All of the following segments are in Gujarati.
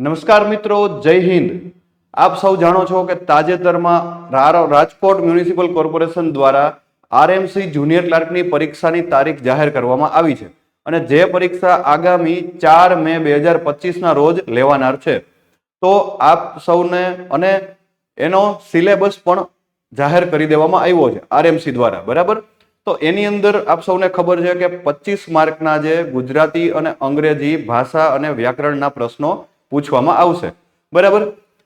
નમસ્કાર મિત્રો, જય હિન્દ। આપ સૌ જાણો છો કે તાજેતરમાં રાજકોટ મ્યુનિસિપલ કોર્પોરેશન દ્વારા આરએમસી જુનિયર ક્લાર્કની પરીક્ષાની તારીખ જાહેર કરવામાં આવી છે અને જે પરીક્ષા આગામી 4 મે 2025 રોજ લેવાનાર છે। તો આપ સૌને અને એનો સિલેબસ પણ જાહેર કરી દેવામાં આવ્યો છે આરએમસી દ્વારા, બરાબર। તો એની અંદર આપ સૌને ખબર છે કે 25 માર્કના જે ગુજરાતી અને અંગ્રેજી ભાષા અને વ્યાકરણના પ્રશ્નો પૂછવામાં આવશે, બરાબર।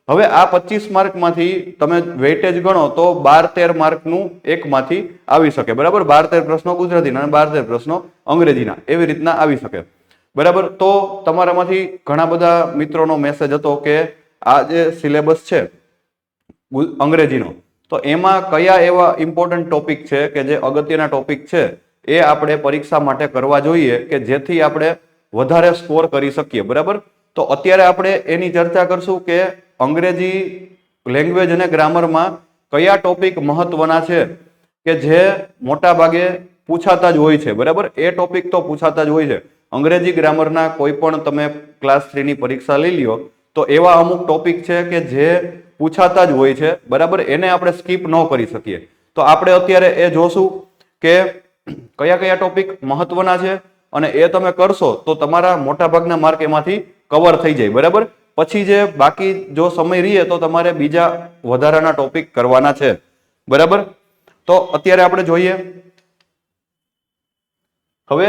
હવે આ 25 માર્કમાંથી તમે વેઇટેજ ગણો તો 12-13 માર્કનું એકમાંથી આવી શકે, બરાબર। 12-13 પ્રશ્નો ગુજરાતીના અને 12-13 પ્રશ્નો અંગ્રેજીના, એવી રીતના આવી શકે, બરાબર। તો તમારામાંથી ઘણા બધા મિત્રોનો મેસેજ હતો કે આ જે સિલેબસ છે અંગ્રેજીનો, તો એમાં કયા એવા ઇમ્પોર્ટન્ટ ટોપિક છે કે જે અગત્યના ટોપિક છે એ આપણે પરીક્ષા માટે કરવા જોઈએ કે જેથી આપણે વધારે સ્કોર કરી શકીએ, બરાબર। તો અત્યારે આપણે એની ચર્ચા કરશું કે અંગ્રેજી લેંગ્વેજ અને ગ્રામરમાં કયા ટોપિક મહત્વના છે કે જે મોટા ભાગે પૂછાતા જ હોય છે, બરાબર। એ ટોપિક તો પૂછાતા જ હોય છે। અંગ્રેજી ગ્રામરના કોઈ પણ તમે ક્લાસ 3 ની પરીક્ષા લઈ લ્યો તો એવા અમુક ટોપિક છે કે જે પૂછાતા જ હોય છે, બરાબર। એને આપણે સ્કીપ ન કરી શકીએ। તો આપણે અત્યારે એ જોશું કે કયા કયા ટોપિક મહત્વના છે અને એ તમે કરશો તો તમારા મોટા ભાગના માર્ક એમાંથી કવર થઈ જાય, બરાબર। પછી જે બાકી જો સમય રહીએ તો તમારે બીજા વધારાના ટોપિક કરવાના છે, બરાબર। તો અત્યારે આપણે જોઈએ હવે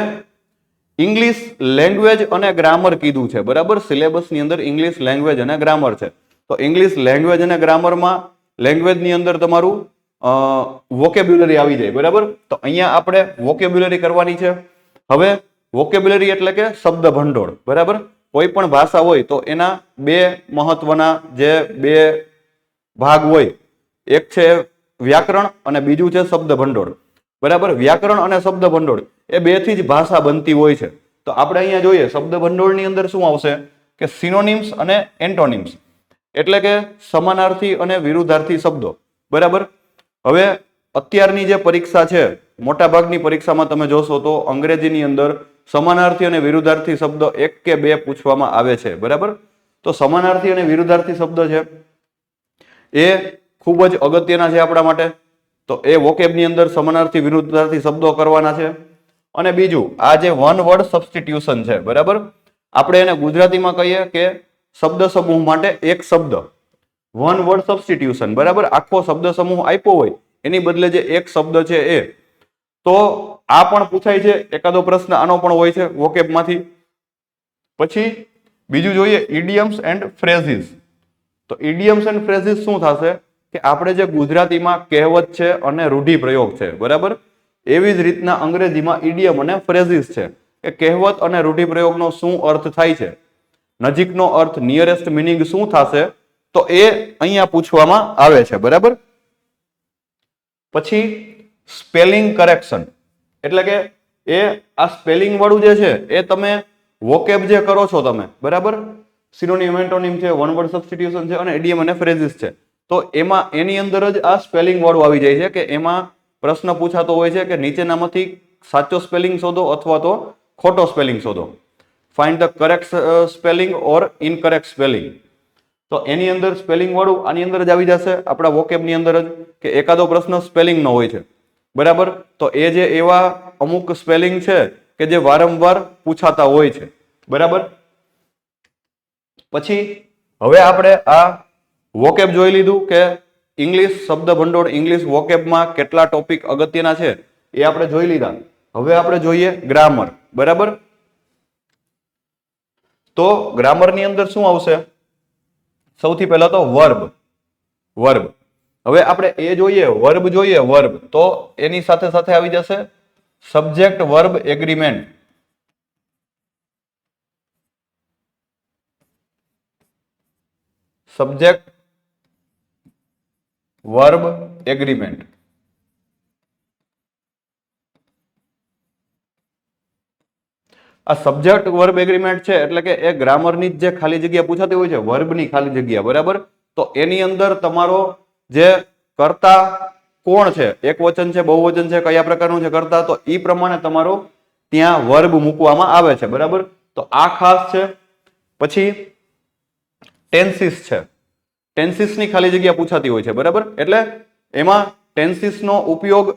ઇંગ્લિશ લેંગ્વેજ અને ગ્રામર કીધું છે, બરાબર। સિલેબસની અંદર ઇંગ્લિશ લેંગ્વેજ અને ગ્રામર છે। તો ઇંગ્લિશ લેંગ્વેજ અને ગ્રામરમાં લેંગ્વેજની અંદર તમારું વોકેબ્યુલરી આવી જાય, બરાબર। તો અહીંયા આપણે વોકેબ્યુલરી કરવાની છે। હવે વોકેબ્યુલરી એટલે કે શબ્દ ભંડોળ, બરાબર। કોઈ પણ ભાષા હોય તો એના બે મહત્વના જે બે ભાગ હોય, એક છે વ્યાકરણ અને બીજું છે શબ્દ ભંડોળ, બરાબર। વ્યાકરણ અને શબ્દ ભંડોળ એ બેથી જ ભાષા બનતી હોય છે। તો આપણે અહીંયા જોઈએ શબ્દ ભંડોળની અંદર શું આવશે કે સિનોનિમ્સ અને એન્ટોનિમ્સ, એટલે કે સમાનાર્થી અને વિરુદ્ધાર્થી શબ્દો, બરાબર। હવે અત્યારની જે પરીક્ષા છે, મોટા ભાગની પરીક્ષામાં તમે જોશો તો અંગ્રેજીની અંદર સમાનાર્થી અને વિરુદ્ધાર્થી શબ્દ 1 કે 2 પૂછવામાં આવે છે, બરાબર। તો સમાનાર્થી અને વિરુદ્ધાર્થી શબ્દ છે એ ખૂબ જ અગત્યના છે આપણા માટે। તો એ વોકેબની અંદર સમાનાર્થી વિરુદ્ધાર્થી શબ્દો કરવાના છે। અને બીજું આ જે વન વર્ડ સબસ્ટિટ્યુશન છે, બરાબર। આપણે એને ગુજરાતીમાં કહીએ કે શબ્દ સમૂહ માટે એક શબ્દ, વન વર્ડ સબસ્ટિટ્યુશન, બરાબર। આખો શબ્દ સમૂહ આપ્યો હોય એની બદલે જે એક શબ્દ છે એ, તો આ પણ પૂછાય છે, એકાદો પ્રશ્ન આનો પણ હોય છે વોકેબમાંથી। પછી બીજું જોઈએ ઇડિયમ્સ એન્ડ ફ્રેઝિસ। તો ઇડિયમ્સ એન્ડ ફ્રેઝિસ શું થશે કે આપણે જે ગુજરાતીમાં કહેવત છે અને રૂઢિપ્રયોગ છે, બરાબર। એવી જ રીતના અંગ્રેજીમાં ઇડિયમ અને ફ્રેઝિસ છે કે કહેવત અને રૂઢિપ્રયોગનો શું અર્થ થાય છે, નજીકનો અર્થ, નિયરેસ્ટ મિનિંગ શું થશે, તો એ અહીંયા પૂછવામાં આવે છે, બરાબર। પછી સ્પેલિંગ કરેક્શન, એટલે કે એ આ સ્પેલિંગ વાળું જે છે એ તમે વોકેબ જે કરો છો તમે, બરાબર। સિનોનિમ, એન્ટોનિમ છે, વન વર્ડ સબસ્ટિટ્યુશન છે અને ઇડિયમ અને ફ્રેઝિસ છે। તો એમાં એની અંદર જ આ સ્પેલિંગ વાળું આવી જાય છે કે એમાં પ્રશ્ન પૂછાતો હોય છે કે નીચેનામાંથી સાચો સ્પેલિંગ શોધો અથવા તો ખોટો સ્પેલિંગ શોધો, find the correct spelling or incorrect spelling. તો એની અંદર સ્પેલિંગ વાળું આની અંદર જ આવી જશે આપણા વોકેબની અંદર જ, કે એકાદો પ્રશ્ન સ્પેલિંગ નો હોય છે, બરાબર। તો એ જે એવા અમુક સ્પેલિંગ છે કે જે વારંવાર પૂછાતા હોય છે, બરાબર। પછી હવે આપણે આ વોકેબ જોઈ લીધું કે ઇંગ્લિશ શબ્દ ભંડોળ, ઇંગ્લિશ વોકેબમાં કેટલા ટોપિક અગત્યના છે એ આપણે જોઈ લીધા। હવે આપણે જોઈએ ગ્રામર, બરાબર। તો ગ્રામરની અંદર શું આવશે, સૌથી પહેલા તો વર્બ, વર્બ। હવે આપણે એ જોઈએ વર્બ જોઈએ, વર્બ, તો એની સાથે સાથે આવી જશે subject verb agreement, subject verb agreement. આ સબ્જેક્ટ વર્બ એગ્રીમેન્ટ છે એટલે કે એ ગ્રામરની જે ખાલી જગ્યા પૂછાતી હોય છે, વર્બની ખાલી જગ્યા, બરાબર। તો એની અંદર તમારો જે કર્તા કોણ છે, એક વચન છે, બહુવચન છે, કયા પ્રકારનું છે કર્તા, તો એ પ્રમાણે તમારો ત્યાં વર્બ મૂકવામાં આવે છે, બરાબર। તો આ ખાસ છે। પછી ટેન્સીસ છે, ટેન્સીસની ખાલી જગ્યા પૂછાતી હોય છે, બરાબર. એટલે એમાં ટેન્સીસનો ઉપયોગ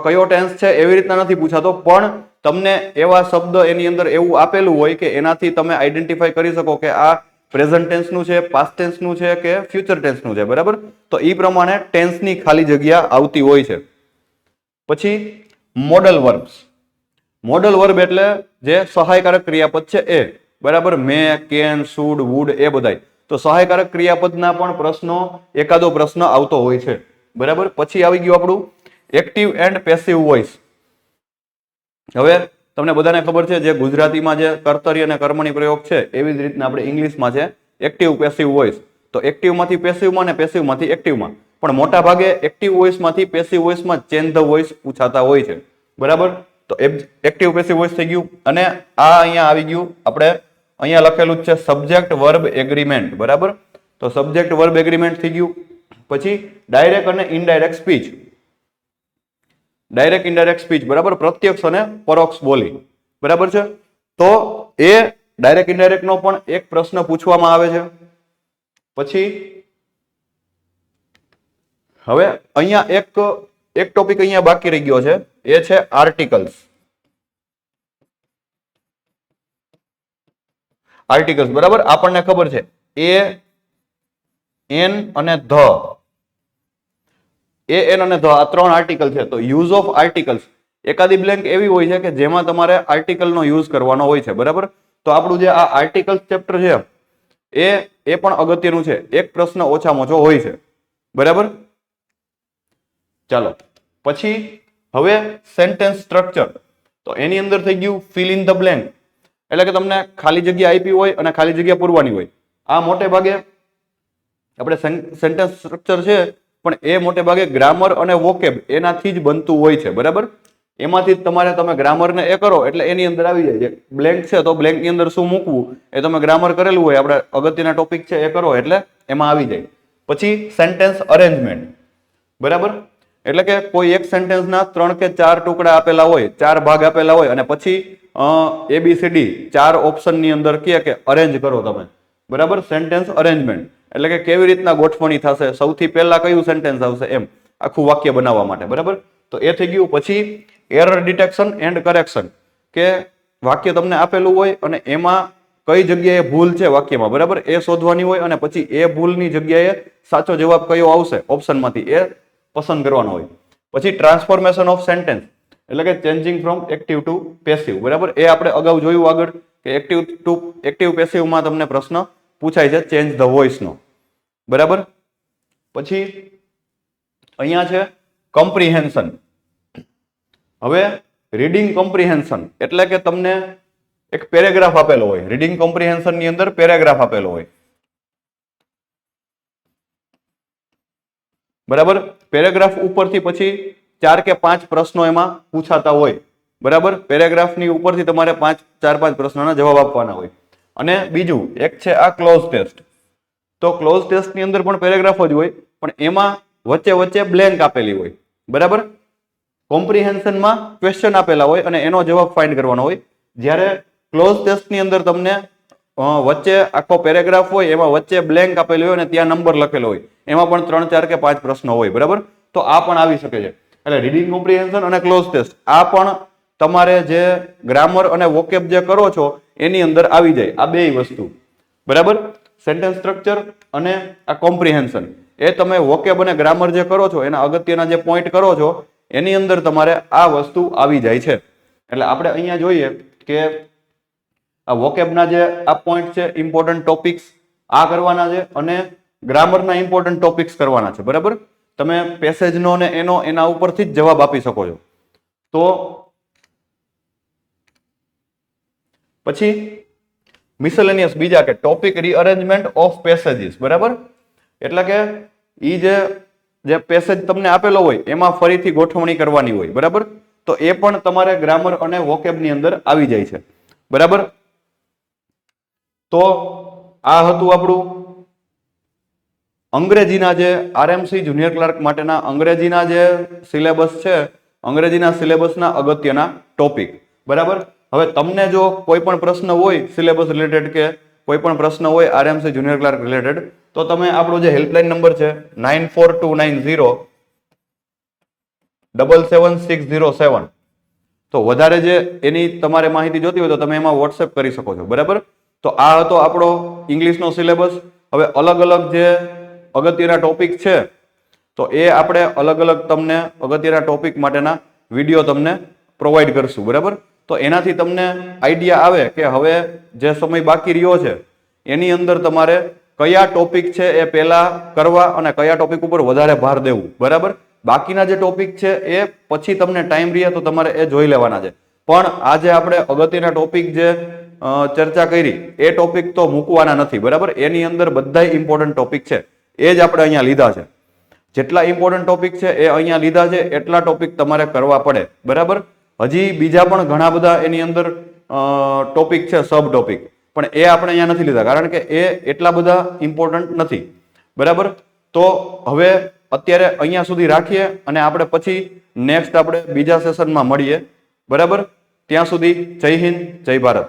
કયો ટેન્સ છે એવી રીતના નથી પૂછાતો, પણ તમને એવા શબ્દ એની અંદર એવું આપેલું હોય કે એનાથી તમે આઈડેન્ટિફાઈ કરી શકો કે આ પ્રેઝન્ટ ટેન્સનું છે, પાસ્ટ ટેન્સનું છે કે ફ્યુચર ટેન્સનું છે, બરાબર. તો એ પ્રમાણે ટેન્સની ખાલી જગ્યા આવતી હોય છે. પછી મોડલ વર્બ્સ. મોડલ વર્બ એટલે જે સહાયકારક ક્રિયાપદ છે એ, બરાબર. મે, કેન, શુડ, વુડ એ બધાય. તો સહાયકારક ક્રિયાપદના પણ પ્રશ્નો, એકાદો પ્રશ્ન આવતો હોય છે, બરાબર. પછી આવી ગયું આપણું એક્ટિવ એન્ડ પેસિવ વોઇસ. હવે તમને બધાને ખબર છે જે ગુજરાતીમાં જે કર્તરી અને કર્મણી પ્રયોગ છે એવી જ રીતના આપણે ઇંગ્લિશમાં છે એક્ટિવ પેસિવ વોઇસ. તો એક્ટિવમાંથી પેસિવમાં અને પેસિવમાંથી એક્ટિવમાં, પણ મોટા ભાગે એક્ટિવ વોઇસમાંથી પેસિવ વોઇસમાં ચેન્જ ધ વોઇસ પૂછાતા હોય છે, બરાબર. તો એક્ટિવ પેસિવ વોઇસ થઈ ગયું. અને આ અહીંયા આવી ગયું, આપણે અહીંયા લખેલું છે સબ્જેક્ટ વર્બ એગ્રીમેન્ટ, બરાબર. તો સબ્જેક્ટ વર્બ એગ્રીમેન્ટ થઈ ગયું. પછી ડાયરેક્ટ અને indirect speech. Direct indirect speech, બરાબર. પ્રત્યક્ષ અને પરોક્ષ બોલી, બરાબર છે. તો એ ડાયરેક્ટ ઇનડાયરેક્ટ નો પણ એક પ્રશ્ન પૂછવામાં આવે છે. પછી હવે અહીંયા એક ટોપિક અહીંયા બાકી રહી ગયો છે, એ છે આર્ટિકલ્સ. આર્ટિકલ્સ, બરાબર. આપણને ખબર છે એ, એન અને ધ, એ, એન અને ધ આ ત્રણ આર્ટિકલ છે. તો યુઝ ઓફ આર્ટિકલ્સ, એકાદી બ્લેન્ક એવી હોય છે કે જેમાં તમારે આર્ટિકલનો યુઝ કરવાનો હોય છે, બરાબર. તો આપણું જે આ આર્ટિકલ્સ ચેપ્ટર છે એ પણ અગત્યનું છે, એક પ્રશ્ન ઓછામાં ઓછો હોય છે, બરાબર. ચાલો પછી હવે સેન્ટેન્સ સ્ટ્રક્ચર. તો એની અંદર થઈ ગયું ફિલ ઇન ધ બ્લેન્ક, એટલે કે તમને ખાલી જગ્યા આપી હોય અને ખાલી જગ્યા પૂરવાની હોય. આ મોટે ભાગે આપણે સેન્ટેન્સ સ્ટ્રક્ચર છે પણ એ મોટે ભાગે ગ્રામર અને વોકેબ એનાથી જ બનતું હોય છે, બરાબર. એમાંથી જ તમે ગ્રામરને એ કરો એટલે એની અંદર આવી જાય. બ્લેન્ક છે તો બ્લેન્કની અંદર શું મૂકવું એ તમે ગ્રામર કરેલું હોય, આપણે અગત્યના ટોપિક છે એ કરો એટલે એમાં આવી જાય. પછી સેન્ટેન્સ અરેન્જમેન્ટ, બરાબર. એટલે કે કોઈ એક સેન્ટેન્સના 3 કે 4 ટુકડા આપેલા હોય, 4 ભાગ આપેલા હોય અને પછી ABCD 4 ઓપ્શનની અંદર કે અરેન્જ કરો તમે, બરાબર. સેન્ટેન્સ અરેન્જમેન્ટ એટલે કે કેવી રીતના ગોઠવણી થશે, સૌથી પહેલા કયું સેન્ટેન્સ આવશે, એમ આખું વાક્ય બનાવવા માટે, બરાબર. તો એ થઈ ગયું. પછી એરર ડિટેક્શન એન્ડ કરેક્શન, કે વાક્ય તમને આપેલું હોય અને એમાં કઈ જગ્યાએ ભૂલ છે વાક્યમાં, બરાબર, એ શોધવાની હોય અને પછી એ ભૂલની જગ્યાએ સાચો જવાબ કયો આવશે ઓપ્શનમાંથી એ પસંદ કરવાનો હોય. પછી ટ્રાન્સફોર્મેશન ઓફ સેન્ટેન્સ એટલે કે changing from active to passive, બરાબર. એ આપણે અગાઉ જોયું આગળ કે એક્ટિવ પેસિવમાં તમને પ્રશ્ન પૂછાય છે ચેન્જ ધ વોઇસનો, બરાબર. પછી અહીંયા છે કોમ્પ્રિહેન્શન. હવે રીડિંગ કોમ્પ્રિહેન્શન એટલે કે તમને એક પેરેગ્રાફ આપેલો હોય, રીડિંગ કોમ્પ્રિહેન્શન ની અંદર પેરેગ્રાફ આપેલો હોય, બરાબર. પેરેગ્રાફ ઉપરથી પછી 4 કે 5 પ્રશ્નો એમાં પૂછાતા હોય, બરાબર. પેરેગ્રાફની ઉપરથી તમારે 4-5 પ્રશ્નોના જવાબ આપવાના હોય. અને બીજું એક છે આ ક્લોઝ ટેસ્ટ. તો ક્લોઝ ટેસ્ટ ની અંદર પણ પેરેગ્રાફ જ હોય પણ એમાં વચ્ચે બ્લેન્ક આપેલી હોય, બરાબર. કોમ્પ્રિહેન્શનમાં ક્વેશ્ચન આપેલા હોય અને એનો જવાબ ફાઇન્ડ કરવાનો હોય. જ્યારે ક્લોઝ ટેસ્ટ ની અંદર તમને વચ્ચે આખો પેરેગ્રાફ હોય એમાં વચ્ચે બ્લેન્ક આપેલું હોય અને ત્યાં નંબર લખેલો હોય, એમાં પણ 3, 4 કે 5 પ્રશ્નો હોય, બરાબર. તો આ પણ આવી શકે છે. એટલે રીડિંગ કોમ્પ્રિહેન્શન અને ક્લોઝ ટેસ્ટ આ પણ તમારે જે ગ્રામર અને વોકેબ જે કરો છો એની અંદર આવી જાય, આ બે વસ્તુ, બરાબર. સેન્ટેન્સ સ્ટ્રક્ચર અને આ કોમ્પ્રિહેન્શન એ તમે વોકેબ અને ગ્રામર જે કરો છો એના અગત્યના જે પોઈન્ટ કરો છો એની અંદર તમારે આ વસ્તુ આવી જાય છે. એટલે આપણે અહીંયા જોઈએ કે આ વોકેબના જે આ પોઈન્ટ છે ઇમ્પોર્ટન્ટ ટોપિક્સ આ કરવાના છે અને ગ્રામરના ઇમ્પોર્ટન્ટ ટોપિક્સ કરવાના છે, બરાબર. તમે પેસેજનો ને એના ઉપરથી જ જવાબ આપી શકો છો. તો પછી મિસેલેનિયસ બીજા કે ટોપિક રીઅરેન્જમેન્ટ ઓફ પેસેજીસ, બરાબર. એટલે કે ઈ જે પેસેજ તમને આપેલો હોય એમાં ફરીથી ગોઠવણી કરવાની હોય, બરાબર. તો એ પણ તમારે ગ્રામર અને વોકેબ ની અંદર આવી જાય છે, બરાબર. તો આ હતું આપણું અંગ્રેજીના જે આરએમસી જુનિયર ક્લાર્ક માટેના અંગ્રેજીના જે સિલેબસ છે, અંગ્રેજીના સિલેબસના અગત્યના ટોપિક, બરાબર. હવે તમને જો કોઈ પણ પ્રશ્ન હોય સિલેબસ રિલેટેડ કે કોઈ પણ પ્રશ્ન હોય આરએમસી જુનિયર ક્લાર્ક રિલેટેડ તો તમે આપણો જે હેલ્પલાઇન નંબર છે 9429077607 તો વધારે જે એની તમારે માહિતી જોતી હોય તો તમે એમાં વોટ્સએપ કરી શકો છો, બરાબર. તો આ હતો આપણો ઇંગ્લિશનો સિલેબસ. હવે અલગ અલગ જે અગત્યના ટોપિક છે તો એ આપણે અલગ અલગ તમને અગત્યના ટોપિક માટેના વિડીયો તમને પ્રોવાઈડ કરશું, બરાબર. તો એનાથી તમને આઈડિયા આવે કે હવે જે સમય બાકી રહ્યો છે એની અંદર તમારે કયા ટોપિક છે એ પહેલા કરવા અને કયા ટોપિક ઉપર વધારે ભાર દેવું, બરાબર. બાકીના જે ટોપિક છે એ પછી તમને ટાઈમ રહે તો તમારે એ જોઈ લેવાના છે. પણ આજે આપણે અગત્યના ટોપિક જે ચર્ચા કરી એ ટોપિક તો મૂકવાના નથી, બરાબર. એની અંદર બધા ઇમ્પોર્ટન્ટ ટોપિક છે એ જ આપણે અહીંયા લીધા છે. જેટલા ઇમ્પોર્ટન્ટ ટોપિક છે એ અહીંયા લીધા છે એટલા ટોપિક તમારે કરવા પડે, બરાબર. હજી બીજા પણ ઘણા બધા એની અંદર ટોપિક છે, સબ ટોપિક, પણ એ આપણે અહીંયા નથી લીધા કારણ કે એ એટલા બધા ઇમ્પોર્ટન્ટ નથી, બરાબર. તો હવે અત્યારે અહીંયા સુધી રાખીએ અને આપણે પછી નેક્સ્ટ આપણે બીજા સેશનમાં મળીએ, બરાબર. ત્યાં સુધી જય હિન્દ, જય ભારત.